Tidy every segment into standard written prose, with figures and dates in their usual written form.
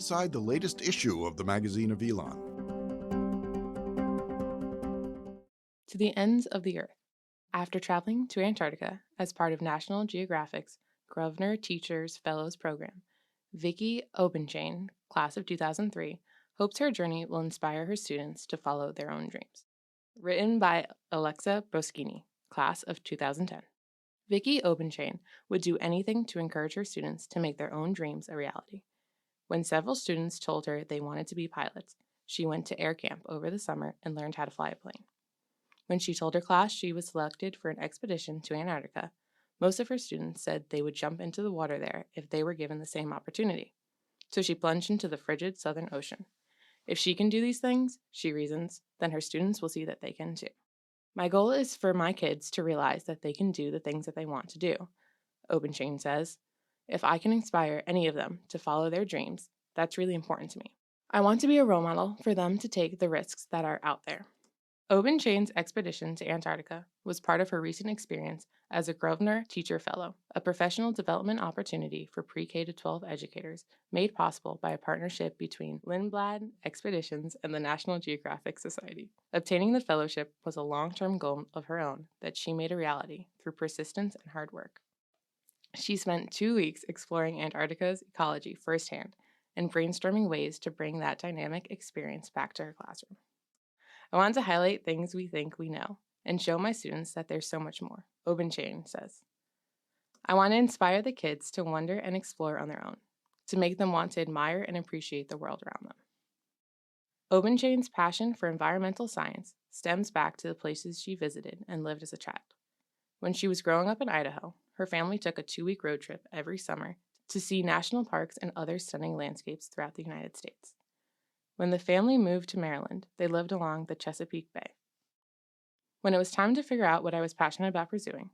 inside the latest issue of the magazine of Elon. To the ends of the earth. After traveling to Antarctica as part of National Geographic's Grosvenor Teachers Fellows Program, Vickie Obenchain, class of 2003, hopes her journey will inspire her students to follow their own dreams. Written by Alexa Boschini, class of 2010. Vickie Obenchain would do anything to encourage her students to make their own dreams a reality. When several students told her they wanted to be pilots, she went to air camp over the summer and learned how to fly a plane. When she told her class she was selected for an expedition to Antarctica, most of her students said they would jump into the water there if they were given the same opportunity. So she plunged into the frigid Southern Ocean. If she can do these things, she reasons, then her students will see that they can too. My goal is for my kids to realize that they can do the things that they want to do, Obenchain says. If I can inspire any of them to follow their dreams, that's really important to me. I want to be a role model for them to take the risks that are out there. Obenchain's expedition to Antarctica was part of her recent experience as a Grosvenor Teacher Fellow, a professional development opportunity for pre-K to 12 educators made possible by a partnership between Lindblad Expeditions and the National Geographic Society. Obtaining the fellowship was a long-term goal of her own that she made a reality through persistence and hard work. She spent 2 weeks exploring Antarctica's ecology firsthand and brainstorming ways to bring that dynamic experience back to her classroom. I want to highlight things we think we know and show my students that there's so much more, Obenchain says. I want to inspire the kids to wonder and explore on their own, to make them want to admire and appreciate the world around them. Obenchain's passion for environmental science stems back to the places she visited and lived as a child. When she was growing up in Idaho, her family took a 2-week road trip every summer to see national parks and other stunning landscapes throughout the United States. When the family moved to Maryland, they lived along the Chesapeake Bay. When it was time to figure out what I was passionate about pursuing,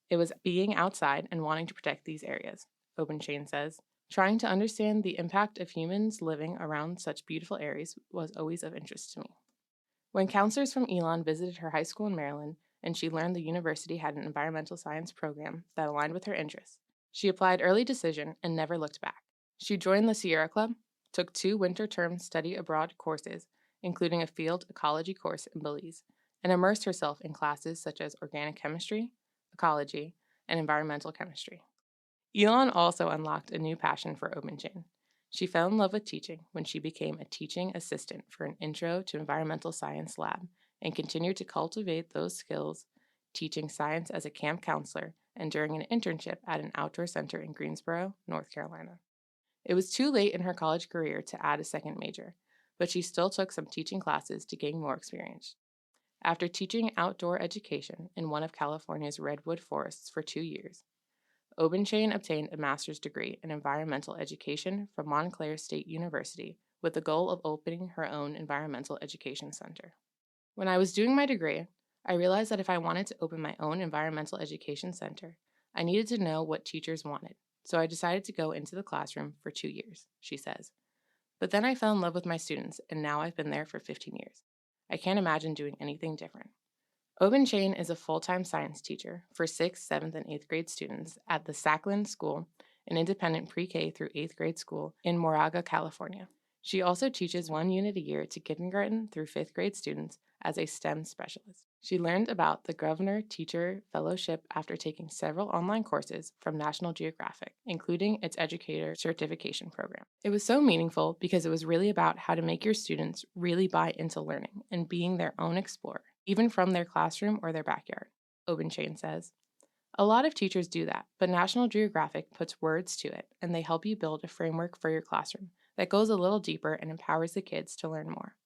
it was being outside and wanting to protect these areas, Obenchain says. Trying to understand the impact of humans living around such beautiful areas was always of interest to me. When counselors from Elon visited her high school in Maryland and she learned the university had an environmental science program that aligned with her interests, she applied early decision and never looked back. She joined the Sierra Club, took 2 winter-term study abroad courses, including a field ecology course in Belize, and immersed herself in classes such as organic chemistry, ecology, and environmental chemistry. Elon also unlocked a new passion for Obenchain. She fell in love with teaching when she became a teaching assistant for an Intro to Environmental Science lab and continued to cultivate those skills teaching science as a camp counselor and during an internship at an outdoor center in Greensboro, North Carolina. It was too late in her college career to add a second major, but she still took some teaching classes to gain more experience. After teaching outdoor education in one of California's redwood forests for 2 years, Obenchain obtained a master's degree in environmental education from Montclair State University with the goal of opening her own environmental education center. When I was doing my degree, I realized that if I wanted to open my own environmental education center, I needed to know what teachers wanted. So I decided to go into the classroom for 2 years, she says. But then I fell in love with my students, and now I've been there for 15 years. I can't imagine doing anything different. Obenchain is a full-time science teacher for 6th, 7th, and 8th grade students at the Sackland School, an independent pre-K through 8th grade school in Moraga, California. She also teaches 1 unit a year to kindergarten through 5th grade students as a STEM specialist. She learned about the Grosvenor Teacher Fellowship after taking several online courses from National Geographic, including its educator certification program. It was so meaningful because it was really about how to make your students really buy into learning and being their own explorer, even from their classroom or their backyard, Obenchain says. A lot of teachers do that, but National Geographic puts words to it, and they help you build a framework for your classroom that goes a little deeper and empowers the kids to learn more.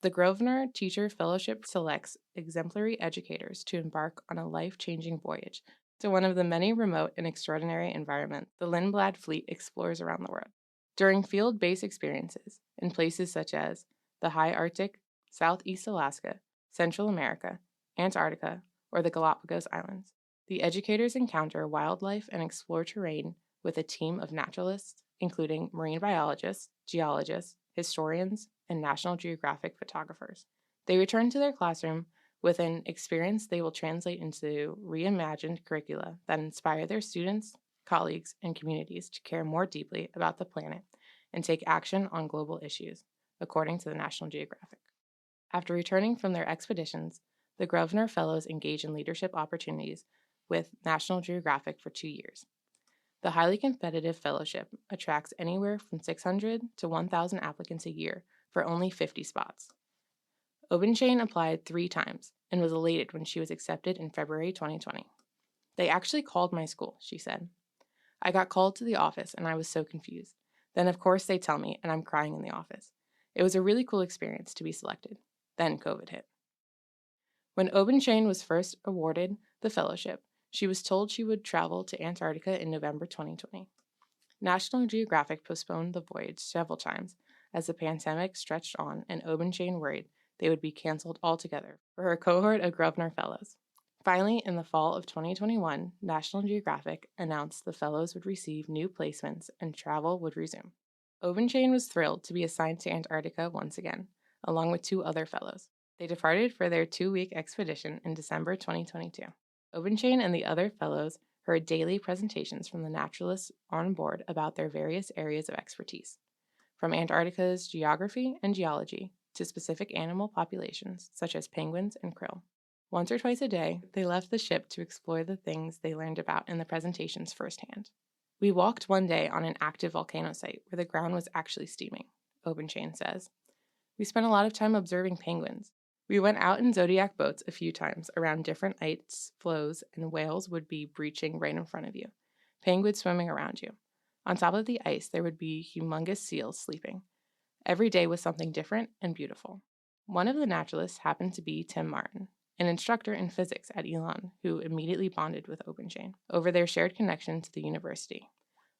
The Grosvenor Teacher Fellowship selects exemplary educators to embark on a life-changing voyage to one of the many remote and extraordinary environments the Lindblad fleet explores around the world. During field-based experiences in places such as the high Arctic, Southeast Alaska, Central America, Antarctica, or the Galapagos Islands, the educators encounter wildlife and explore terrain with a team of naturalists, including marine biologists, geologists, historians, and National Geographic photographers. They return to their classroom with an experience they will translate into reimagined curricula that inspire their students, colleagues, and communities to care more deeply about the planet and take action on global issues, according to the National Geographic. After returning from their expeditions, the Grosvenor Fellows engage in leadership opportunities with National Geographic for 2 years. The highly competitive fellowship attracts anywhere from 600 to 1,000 applicants a year for only 50 spots. Obenchain applied 3 times and was elated when she was accepted in February 2020. "They actually called my school," she said. "I got called to the office and I was so confused. Then of course they tell me and I'm crying in the office. It was a really cool experience to be selected. Then COVID hit." When Obenchain was first awarded the fellowship, she was told she would travel to Antarctica in November 2020. National Geographic postponed the voyage several times as the pandemic stretched on and Obenchain worried they would be canceled altogether for her cohort of Grosvenor Fellows. Finally, in the fall of 2021, National Geographic announced the Fellows would receive new placements and travel would resume. Obenchain was thrilled to be assigned to Antarctica once again, along with 2 other Fellows. They departed for their 2-week expedition in December 2022. Obenchain and the other Fellows heard daily presentations from the naturalists on board about their various areas of expertise, from Antarctica's geography and geology to specific animal populations such as penguins and krill. Once or twice a day, they left the ship to explore the things they learned about in the presentations firsthand. "We walked one day on an active volcano site where the ground was actually steaming," Obenchain says. "We spent a lot of time observing penguins. We went out in Zodiac boats a few times around different ice flows, and whales would be breaching right in front of you, penguins swimming around you. On top of the ice, there would be humongous seals sleeping. Every day was something different and beautiful." One of the naturalists happened to be Tim Martin, an instructor in physics at Elon, who immediately bonded with Obenchain over their shared connection to the university.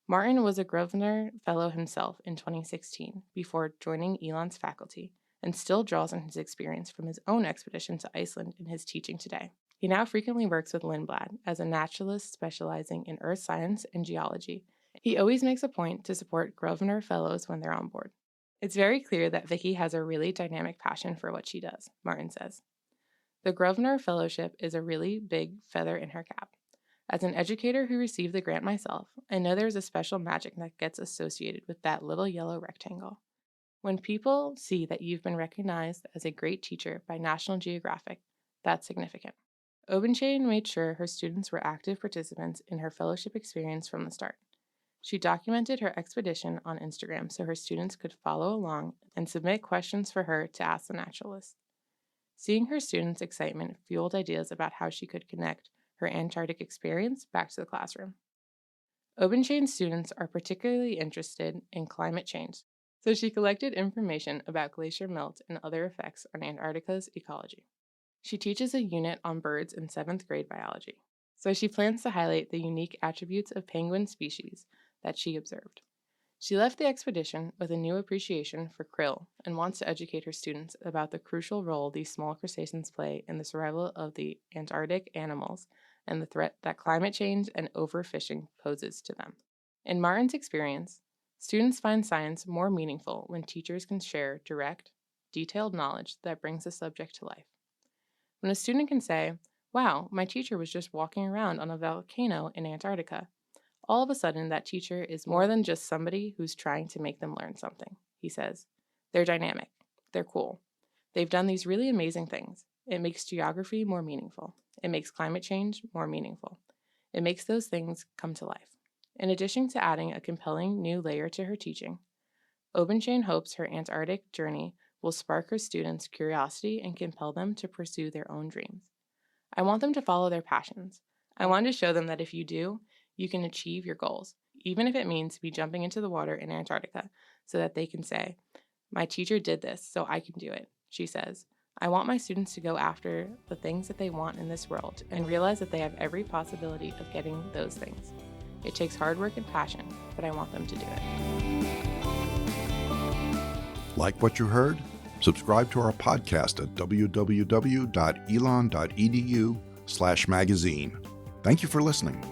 Martin was a Grosvenor Fellow himself in 2016 before joining Elon's faculty, and still draws on his experience from his own expedition to Iceland in his teaching today. He now frequently works with Lindblad as a naturalist specializing in earth science and geology. He always makes a point to support Grosvenor Fellows when they're on board. "It's very clear that Vickie has a really dynamic passion for what she does," Martin says. "The Grosvenor Fellowship is a really big feather in her cap. As an educator who received the grant myself, I know there's a special magic that gets associated with that little yellow rectangle. When people see that you've been recognized as a great teacher by National Geographic, that's significant." Obenchain made sure her students were active participants in her fellowship experience from the start. She documented her expedition on Instagram so her students could follow along and submit questions for her to ask the naturalist. Seeing her students' excitement fueled ideas about how she could connect her Antarctic experience back to the classroom. Obenchain's students are particularly interested in climate change, so she collected information about glacier melt and other effects on Antarctica's ecology. She teaches a unit on birds in 7th grade biology, so she plans to highlight the unique attributes of penguin species that she observed. She left the expedition with a new appreciation for krill and wants to educate her students about the crucial role these small crustaceans play in the survival of the Antarctic animals and the threat that climate change and overfishing poses to them. In Martin's experience, students find science more meaningful when teachers can share direct, detailed knowledge that brings the subject to life. When a student can say, "Wow, my teacher was just walking around on a volcano in Antarctica," all of a sudden that teacher is more than just somebody who's trying to make them learn something, he says. "They're dynamic. They're cool. They've done these really amazing things. It makes geography more meaningful. It makes climate change more meaningful. It makes those things come to life." In addition to adding a compelling new layer to her teaching, Obenchain hopes her Antarctic journey will spark her students' curiosity and compel them to pursue their own dreams. "I want them to follow their passions. I want to show them that if you do, you can achieve your goals, even if it means be jumping into the water in Antarctica so that they can say, 'My teacher did this, so I can do it,'" she says. "I want my students to go after the things that they want in this world and realize that they have every possibility of getting those things. It takes hard work and passion, but I want them to do it." Like what you heard? Subscribe to our podcast at www.elon.edu/magazine. Thank you for listening.